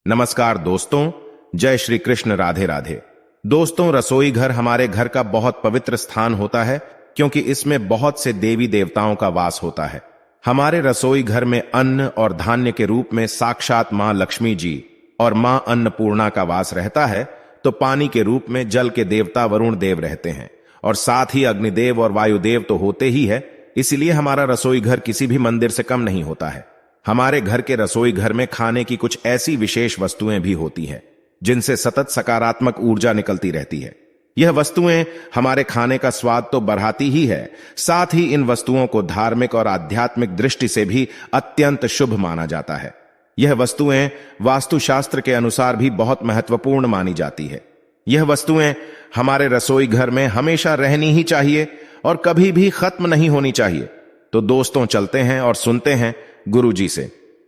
नमस्कार दोस्तों, जय श्री कृष्ण, राधे राधे। दोस्तों, रसोई घर हमारे घर का बहुत पवित्र स्थान होता है क्योंकि इसमें बहुत से देवी देवताओं का वास होता है। हमारे रसोई घर में अन्न और धान्य के रूप में साक्षात मां लक्ष्मी जी और मां अन्नपूर्णा का वास रहता है, तो पानी के रूप में जल के देवता वरुण देव रहते हैं और साथ ही अग्निदेव और वायुदेव तो होते ही है। इसलिए हमारा रसोई घर किसी भी मंदिर से कम नहीं होता है। हमारे घर के रसोई घर में खाने की कुछ ऐसी विशेष वस्तुएं भी होती हैं जिनसे सतत सकारात्मक ऊर्जा निकलती रहती है। यह वस्तुएं हमारे खाने का स्वाद तो बढ़ाती ही है, साथ ही इन वस्तुओं को धार्मिक और आध्यात्मिक दृष्टि से भी अत्यंत शुभ माना जाता है। यह वस्तुएं वास्तुशास्त्र के अनुसार भी बहुत महत्वपूर्ण मानी जाती है। यह वस्तुएं हमारे रसोई घर में हमेशा रहनी ही चाहिए और कभी भी खत्म नहीं होनी चाहिए। तो दोस्तों, चलते हैं और सुनते हैं गुरु जी से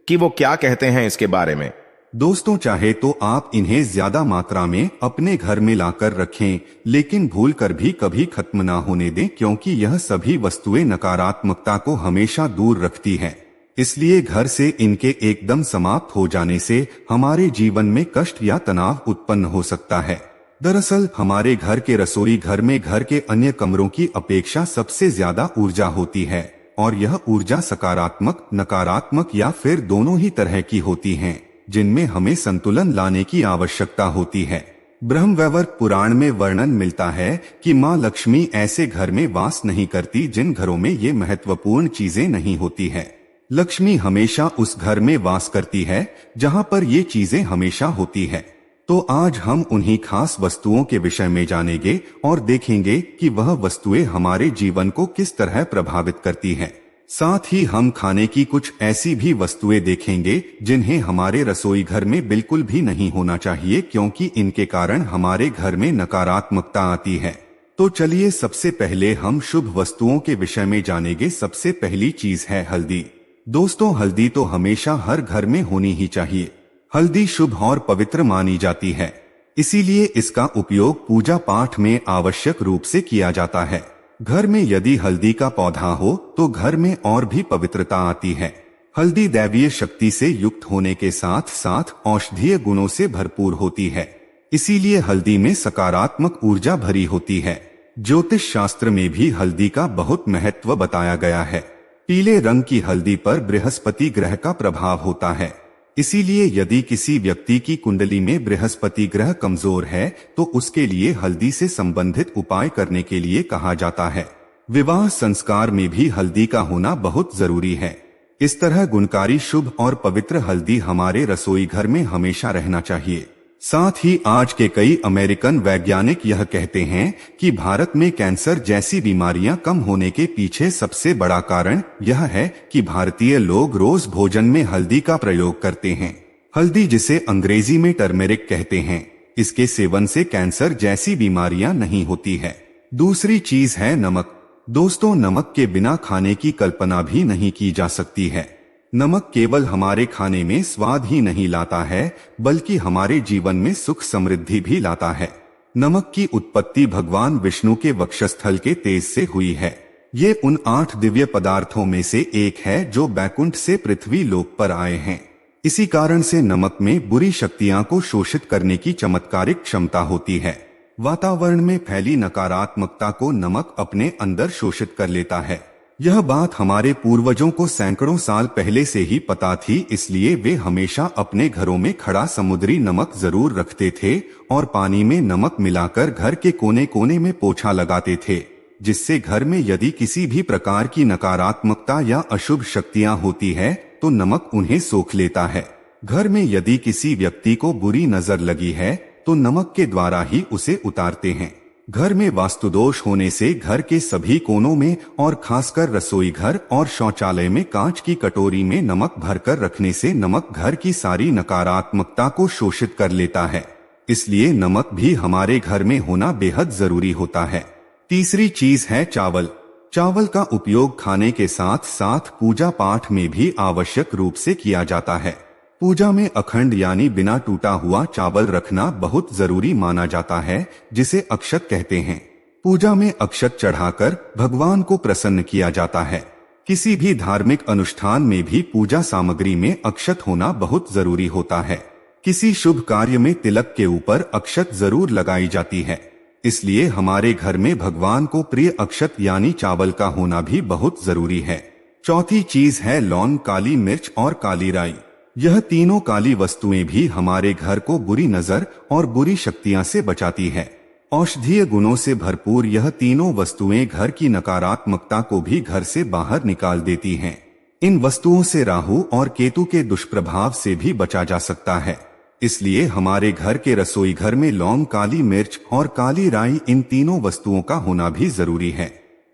कि वो क्या कहते हैं इसके बारे में। दोस्तों, चाहे तो आप इन्हें ज्यादा मात्रा में अपने घर में लाकर रखें, लेकिन भूल कर भी कभी खत्म ना होने दें, क्योंकि यह सभी वस्तुएं नकारात्मकता को हमेशा दूर रखती हैं। इसलिए घर से इनके एकदम समाप्त हो जाने से हमारे जीवन में कष्ट या तनाव उत्पन्न हो सकता है। दरअसल हमारे घर के रसोई घर में घर के अन्य कमरों की अपेक्षा सबसे ज्यादा ऊर्जा होती है और यह ऊर्जा सकारात्मक, नकारात्मक या फिर दोनों ही तरह की होती हैं, जिनमें हमें संतुलन लाने की आवश्यकता होती है। ब्रह्मवैवर्त पुराण में वर्णन मिलता है कि मां लक्ष्मी ऐसे घर में वास नहीं करती जिन घरों में ये महत्वपूर्ण चीजें नहीं होती है। लक्ष्मी हमेशा उस घर में वास करती है जहां पर ये चीजें हमेशा होती है। तो आज हम उन्हीं खास वस्तुओं के विषय में जानेंगे और देखेंगे कि वह वस्तुएं हमारे जीवन को किस तरह प्रभावित करती हैं। साथ ही हम खाने की कुछ ऐसी भी वस्तुएं देखेंगे जिन्हें हमारे रसोई घर में बिल्कुल भी नहीं होना चाहिए, क्योंकि इनके कारण हमारे घर में नकारात्मकता आती है। तो चलिए सबसे पहले हम शुभ वस्तुओं के विषय में जानेंगे। सबसे पहली चीज है हल्दी। दोस्तों, हल्दी तो हमेशा हर घर में होनी ही चाहिए। हल्दी शुभ और पवित्र मानी जाती है, इसीलिए इसका उपयोग पूजा पाठ में आवश्यक रूप से किया जाता है। घर में यदि हल्दी का पौधा हो तो घर में और भी पवित्रता आती है। हल्दी दैवीय शक्ति से युक्त होने के साथ साथ औषधीय गुणों से भरपूर होती है, इसीलिए हल्दी में सकारात्मक ऊर्जा भरी होती है। ज्योतिष शास्त्र में भी हल्दी का बहुत महत्व बताया गया है। पीले रंग की हल्दी पर बृहस्पति ग्रह का प्रभाव होता है, इसीलिए यदि किसी व्यक्ति की कुंडली में बृहस्पति ग्रह कमजोर है तो उसके लिए हल्दी से संबंधित उपाय करने के लिए कहा जाता है। विवाह संस्कार में भी हल्दी का होना बहुत जरूरी है। इस तरह गुणकारी, शुभ और पवित्र हल्दी हमारे रसोई घर में हमेशा रहना चाहिए। साथ ही आज के कई अमेरिकन वैज्ञानिक यह कहते हैं कि भारत में कैंसर जैसी बीमारियां कम होने के पीछे सबसे बड़ा कारण यह है कि भारतीय लोग रोज भोजन में हल्दी का प्रयोग करते हैं। हल्दी, जिसे अंग्रेजी में टर्मेरिक कहते हैं, इसके सेवन से कैंसर जैसी बीमारियां नहीं होती है। दूसरी चीज है नमक। दोस्तों, नमक के बिना खाने की कल्पना भी नहीं की जा सकती है। नमक केवल हमारे खाने में स्वाद ही नहीं लाता है, बल्कि हमारे जीवन में सुख समृद्धि भी लाता है। नमक की उत्पत्ति भगवान विष्णु के वक्षस्थल के तेज से हुई है। ये उन 8 दिव्य पदार्थों में से एक है जो बैकुंठ से पृथ्वी लोक पर आए हैं। इसी कारण से नमक में बुरी शक्तियां को शोषित करने की चमत्कारिक क्षमता होती है। वातावरण में फैली नकारात्मकता को नमक अपने अंदर शोषित कर लेता है। यह बात हमारे पूर्वजों को सैकड़ों साल पहले से ही पता थी, इसलिए वे हमेशा अपने घरों में खड़ा समुद्री नमक जरूर रखते थे और पानी में नमक मिलाकर घर के कोने कोने में पोछा लगाते थे, जिससे घर में यदि किसी भी प्रकार की नकारात्मकता या अशुभ शक्तियां होती है तो नमक उन्हें सोख लेता है। घर में यदि किसी व्यक्ति को बुरी नजर लगी है तो नमक के द्वारा ही उसे उतारते हैं। घर में वास्तुदोष होने से घर के सभी कोनों में और खासकर रसोई घर और शौचालय में कांच की कटोरी में नमक भरकर रखने से नमक घर की सारी नकारात्मकता को शोषित कर लेता है। इसलिए नमक भी हमारे घर में होना बेहद जरूरी होता है। तीसरी चीज है चावल। चावल का उपयोग खाने के साथ साथ पूजा पाठ में भी आवश्यक रूप से किया जाता है। पूजा में अखंड यानी बिना टूटा हुआ चावल रखना बहुत जरूरी माना जाता है, जिसे अक्षत कहते हैं। पूजा में अक्षत चढ़ाकर भगवान को प्रसन्न किया जाता है। किसी भी धार्मिक अनुष्ठान में भी पूजा सामग्री में अक्षत होना बहुत जरूरी होता है। किसी शुभ कार्य में तिलक के ऊपर अक्षत जरूर लगाई जाती है, इसलिए हमारे घर में भगवान को प्रिय अक्षत यानी चावल का होना भी बहुत जरूरी है। चौथी चीज है लौंग, काली मिर्च और काली राई। यह तीनों काली वस्तुएं भी हमारे घर को बुरी नजर और बुरी शक्तियां से बचाती है। औषधीय गुणों से भरपूर यह तीनों वस्तुएं घर की नकारात्मकता को भी घर से बाहर निकाल देती हैं। इन वस्तुओं से राहु और केतु के दुष्प्रभाव से भी बचा जा सकता है, इसलिए हमारे घर के रसोई घर में लौंग, काली मिर्च और काली राई इन तीनों वस्तुओं का होना भी जरूरी है।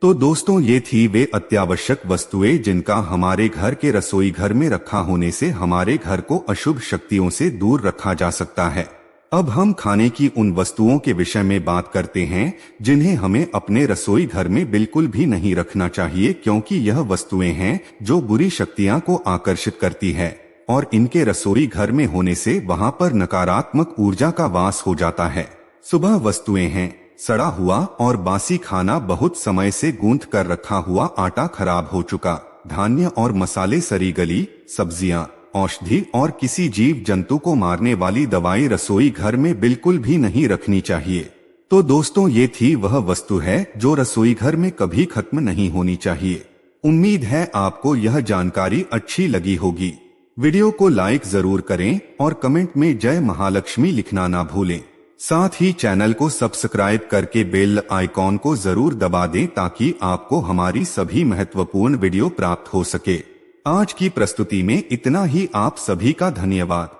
तो दोस्तों, ये थी वे अत्यावश्यक वस्तुएं जिनका हमारे घर के रसोई घर में रखा होने से हमारे घर को अशुभ शक्तियों से दूर रखा जा सकता है। अब हम खाने की उन वस्तुओं के विषय में बात करते हैं जिन्हें हमें अपने रसोई घर में बिल्कुल भी नहीं रखना चाहिए, क्योंकि यह वस्तुएं हैं जो बुरी शक्तियां को आकर्षित करती है और इनके रसोई घर में होने से वहां पर नकारात्मक ऊर्जा का वास हो जाता है। सुबह वस्तुएं हैं सड़ा हुआ और बासी खाना, बहुत समय से गूंथ कर रखा हुआ आटा खराब हो चुका, धान्य और मसाले, सड़ी गली सब्जियां, औषधि और किसी जीव जंतु को मारने वाली दवाई रसोई घर में बिल्कुल भी नहीं रखनी चाहिए। तो दोस्तों, ये थी वह वस्तु है जो रसोई घर में कभी खत्म नहीं होनी चाहिए। उम्मीद है आपको यह जानकारी अच्छी लगी होगी। वीडियो को लाइक जरूर करें और कमेंट में जय महालक्ष्मी लिखना ना भूलें। साथ ही चैनल को सब्सक्राइब करके बेल आइकॉन को जरूर दबा दें ताकि आपको हमारी सभी महत्वपूर्ण वीडियो प्राप्त हो सके। आज की प्रस्तुति में इतना ही। आप सभी का धन्यवाद।